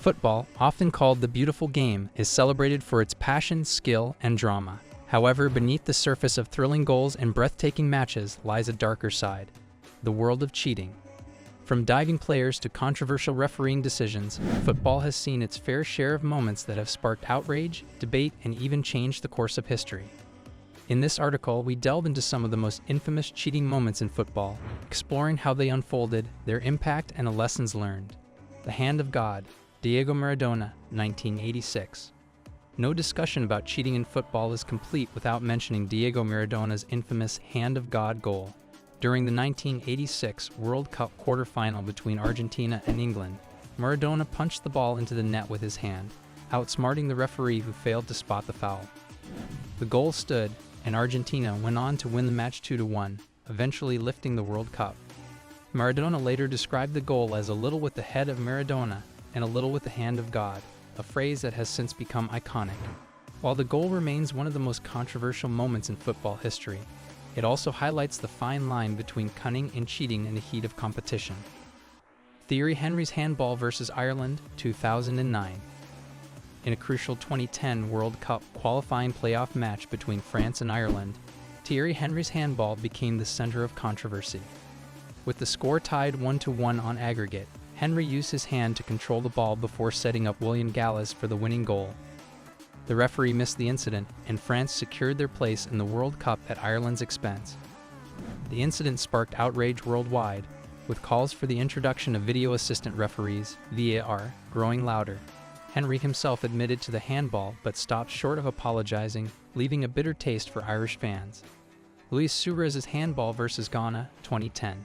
Football, often called the beautiful game, is celebrated for its passion, skill, and drama. However, beneath the surface of thrilling goals and breathtaking matches lies a darker side: the world of cheating. From diving players to controversial refereeing decisions, football has seen its fair share of moments that have sparked outrage, debate, and even changed the course of history. In this article, we delve into some of the most infamous cheating moments in football, exploring how they unfolded, their impact, and the lessons learned. The Hand of God, Diego Maradona, 1986. No discussion about cheating in football is complete without mentioning Diego Maradona's infamous Hand of God goal. During the 1986 World Cup quarterfinal between Argentina and England, Maradona punched the ball into the net with his hand, outsmarting the referee who failed to spot the foul. The goal stood, and Argentina went on to win the match 2-1, eventually lifting the World Cup. Maradona later described the goal as a little with the head of Maradona and a little with the hand of God, a phrase that has since become iconic. While the goal remains one of the most controversial moments in football history, it also highlights the fine line between cunning and cheating in the heat of competition. Thierry Henry's handball versus Ireland, 2009. In a crucial 2010 World Cup qualifying playoff match between France and Ireland, Thierry Henry's handball became the center of controversy. With the score tied 1-1 on aggregate, Henry used his hand to control the ball before setting up William Gallas for the winning goal. The referee missed the incident, and France secured their place in the World Cup at Ireland's expense. The incident sparked outrage worldwide, with calls for the introduction of video assistant referees, VAR, growing louder. Henry himself admitted to the handball but stopped short of apologizing, leaving a bitter taste for Irish fans. Luis Suarez's handball versus Ghana, 2010.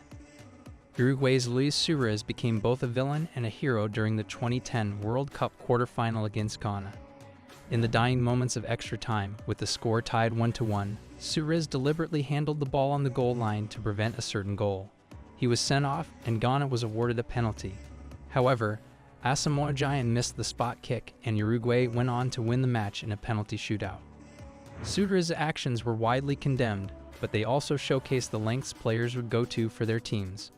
Uruguay's Luis Suarez became both a villain and a hero during the 2010 World Cup quarterfinal against Ghana. In the dying moments of extra time, with the score tied 1-1, Suarez deliberately handled the ball on the goal line to prevent a certain goal. He was sent off, and Ghana was awarded a penalty. However, Asamoah Gyan missed the spot kick, and Uruguay went on to win the match in a penalty shootout. Suarez's actions were widely condemned, but they also showcased the lengths players would go to for their teams.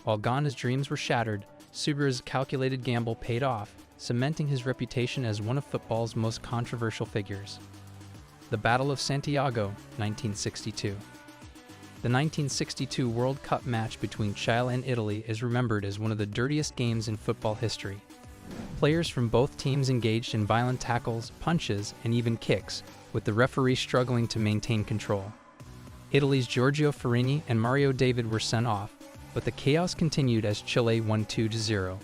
While Ghana's dreams were shattered, Suarez's calculated gamble paid off, cementing his reputation as one of football's most controversial figures. The Battle of Santiago, 1962. The 1962 World Cup match between Chile and Italy is remembered as one of the dirtiest games in football history. Players from both teams engaged in violent tackles, punches, and even kicks, with the referee struggling to maintain control. Italy's Giorgio Farini and Mario David were sent off, but the chaos continued as Chile won 2-0.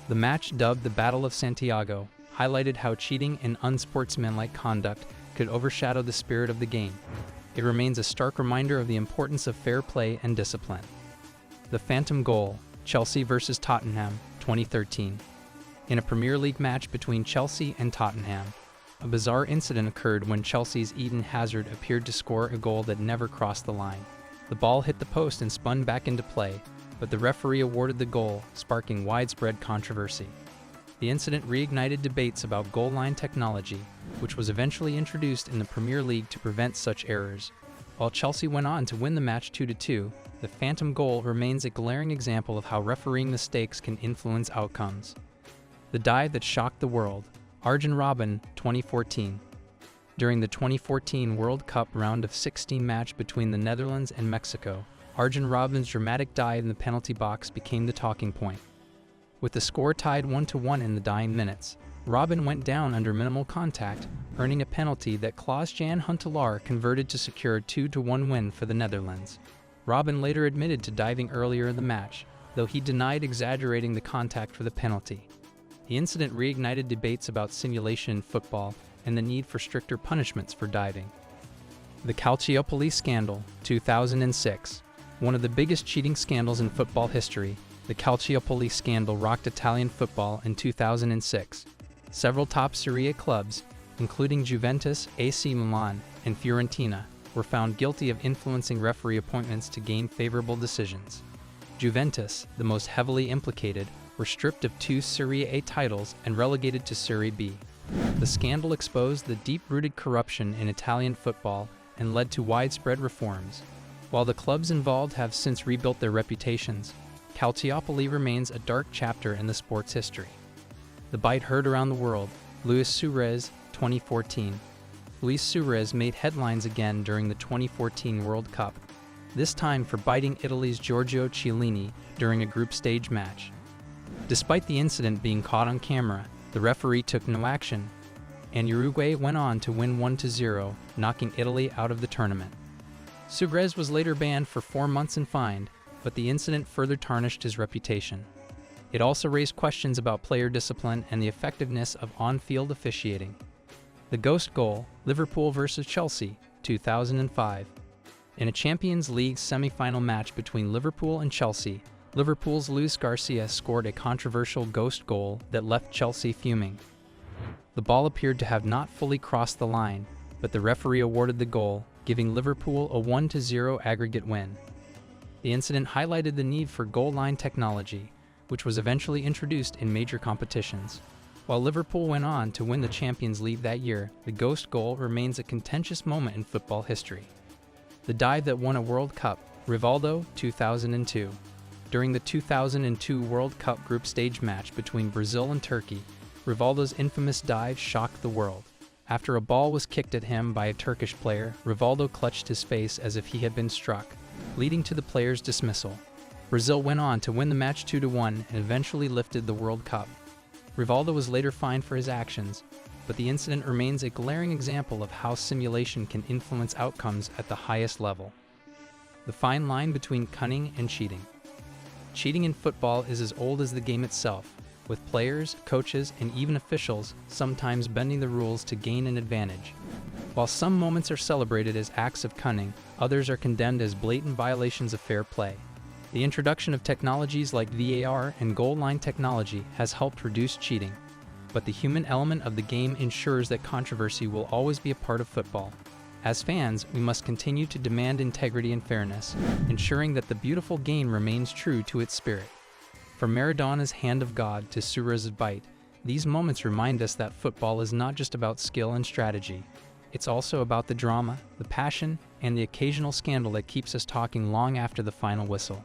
The match, dubbed the Battle of Santiago, highlighted how cheating and unsportsmanlike conduct could overshadow the spirit of the game. It remains a stark reminder of the importance of fair play and discipline. The Phantom Goal, Chelsea vs Tottenham, 2013. In a Premier League match between Chelsea and Tottenham, a bizarre incident occurred when Chelsea's Eden Hazard appeared to score a goal that never crossed the line. The ball hit the post and spun back into play, but the referee awarded the goal, sparking widespread controversy. The incident reignited debates about goal line technology, which was eventually introduced in the Premier League to prevent such errors. While Chelsea went on to win the match 2-2, the Phantom Goal remains a glaring example of how refereeing mistakes can influence outcomes. The dive that shocked the world, Arjen Robben, 2014. During the 2014 World Cup round of 16 match between the Netherlands and Mexico, Arjen Robben's dramatic dive in the penalty box became the talking point. With the score tied 1-1 in the dying minutes, Robben went down under minimal contact, earning a penalty that Klaas-Jan Huntelaar converted to secure a 2-1 win for the Netherlands. Robben later admitted to diving earlier in the match, though he denied exaggerating the contact for the penalty. The incident reignited debates about simulation in football and the need for stricter punishments for diving. The Calciopoli Scandal, 2006. One of the biggest cheating scandals in football history, the Calciopoli scandal rocked Italian football in 2006. Several top Serie A clubs, including Juventus, AC Milan, and Fiorentina, were found guilty of influencing referee appointments to gain favorable decisions. Juventus, the most heavily implicated, were stripped of 2 Serie A titles and relegated to Serie B. The scandal exposed the deep-rooted corruption in Italian football and led to widespread reforms. While the clubs involved have since rebuilt their reputations, Calciopoli remains a dark chapter in the sport's history. The bite heard around the world. Luis Suarez, 2014. Luis Suarez made headlines again during the 2014 World Cup, this time for biting Italy's Giorgio Chiellini during a group stage match. Despite the incident being caught on camera, the referee took no action, and Uruguay went on to win 1-0, knocking Italy out of the tournament. Suarez was later banned for 4 months and fined, but the incident further tarnished his reputation. It also raised questions about player discipline and the effectiveness of on-field officiating. The ghost goal, Liverpool vs Chelsea, 2005. In a Champions League semi-final match between Liverpool and Chelsea, Liverpool's Luis Garcia scored a controversial ghost goal that left Chelsea fuming. The ball appeared to have not fully crossed the line, but the referee awarded the goal, giving Liverpool a 1-0 aggregate win. The incident highlighted the need for goal line technology, which was eventually introduced in major competitions. While Liverpool went on to win the Champions League that year, the ghost goal remains a contentious moment in football history. The dive that won a World Cup, Rivaldo, 2002. During the 2002 World Cup group stage match between Brazil and Turkey, Rivaldo's infamous dive shocked the world. After a ball was kicked at him by a Turkish player, Rivaldo clutched his face as if he had been struck, leading to the player's dismissal. Brazil went on to win the match 2-1 and eventually lifted the World Cup. Rivaldo was later fined for his actions, but the incident remains a glaring example of how simulation can influence outcomes at the highest level. The fine line between cunning and cheating. Cheating in football is as old as the game itself, with players, coaches, and even officials sometimes bending the rules to gain an advantage. While some moments are celebrated as acts of cunning, others are condemned as blatant violations of fair play. The introduction of technologies like VAR and goal line technology has helped reduce cheating, but the human element of the game ensures that controversy will always be a part of football. As fans, we must continue to demand integrity and fairness, ensuring that the beautiful game remains true to its spirit. From Maradona's hand of God to Suarez's bite, these moments remind us that football is not just about skill and strategy. It's also about the drama, the passion, and the occasional scandal that keeps us talking long after the final whistle.